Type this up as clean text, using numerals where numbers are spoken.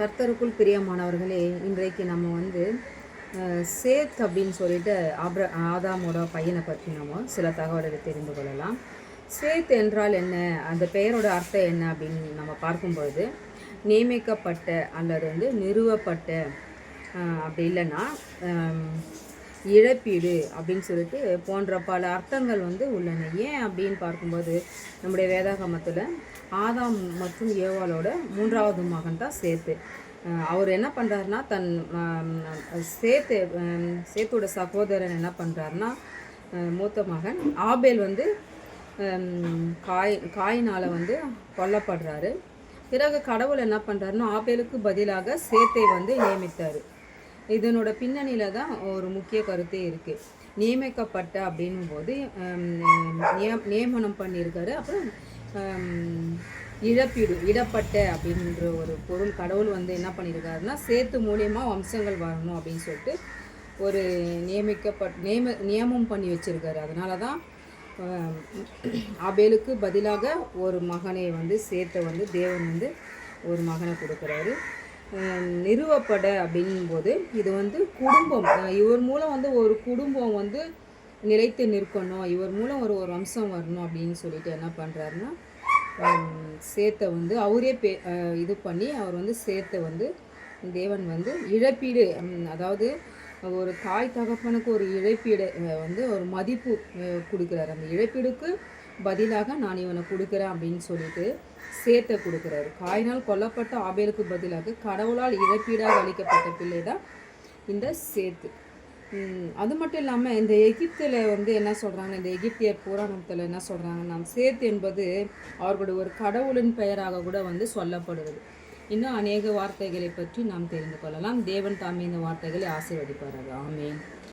கர்த்தருக்குள் பிரியமானவர்களே, இன்றைக்கு நம்ம சேத் அப்படின்னு சொல்லிட்டு ஆதாமோட பையனை பற்றி நம்ம சில தகவல்களை தெரிந்து கொள்ளலாம். சேத் என்றால் என்ன, அந்த பெயரோட அர்த்தம் என்ன அப்படின்னு நம்ம பார்க்கும்பொழுது, நியமிக்கப்பட்ட அல்லது நிறுவப்பட்ட, அப்படி இல்லைன்னா இழப்பீடு அப்படின்னு சொல்லிட்டு போன்ற பல அர்த்தங்கள் உள்ளன. ஏன் அப்படின்னு பார்க்கும்போது, நம்முடைய வேதாகமத்தில் ஆதாம் மற்றும் ஏவாளோட 3வது மகன் தான் சேத்து. அவர் என்ன பண்ணுறாருனா, சேத்தோட சகோதரன் என்ன பண்ணுறாருனா, மூத்த மகன் ஆபேல் காயினால் கொல்லப்படுறாரு. பிறகு கடவுள் என்ன பண்ணுறாருன்னா, ஆபேலுக்கு பதிலாக சேத்தை நியமித்தார். இதனோட பின்னணியில் தான் ஒரு முக்கிய கருத்தே இருக்குது. நியமிக்கப்பட்ட அப்படின்னும் போது நியமனம் பண்ணியிருக்காரு. அப்புறம் இடப்பட்ட அப்படின்ற ஒரு பொருள் கடவுள் என்ன பண்ணியிருக்காருன்னா, சேத்து மூலியமாக வம்சங்கள் வரணும் அப்படின்னு சொல்லிட்டு ஒரு நியமம் பண்ணி வச்சுருக்காரு. அதனால தான் ஆபேலுக்கு பதிலாக ஒரு மகனை சேத்தை தேவன் ஒரு மகனை கொடுக்குறாரு. நிறுவப்பட அப்படின்போது இது குடும்பம், இவர் மூலம் ஒரு குடும்பம் நிலைத்து நிற்கணும், இவர் மூலம் ஒரு வம்சம் வரணும் அப்படின்னு சொல்லிட்டு என்ன பண்ணுறாருன்னா, சேத்தை அவரே இது பண்ணி அவர் சேத்தை தேவன் இழப்பீடு, அதாவது ஒரு தாய் தகப்பனுக்கு ஒரு இழப்பீடு ஒரு மதிப்பு கொடுக்குறாரு. அந்த இழப்பீடுக்கு பதிலாக நான் இவனை கொடுக்குறேன் அப்படின்னு சொல்லிட்டு சேத்தை கொடுக்குறாரு. காயினால் கொல்லப்பட்ட ஆபேலுக்கு பதிலாக கடவுளால் இழப்பீடாக அளிக்கப்பட்ட பிள்ளை தான் இந்த சேத்து. அது மட்டும் இல்லாமல் இந்த எகிப்தில் என்ன சொல்கிறாங்க, இந்த எகிப்தியர் புராணத்தில் என்ன சொல்கிறாங்கன்னா, சேத் என்பது அவர்களுடைய ஒரு கடவுளின் பெயராக கூட சொல்லப்படுகிறது. இன்னும் அநேக வார்த்தைகளை பற்றி நாம் தெரிந்து கொள்ளலாம். தேவன் தாமே இந்த வார்த்தைகளை ஆசீர்வதிப்பார்கள். ஆமென்.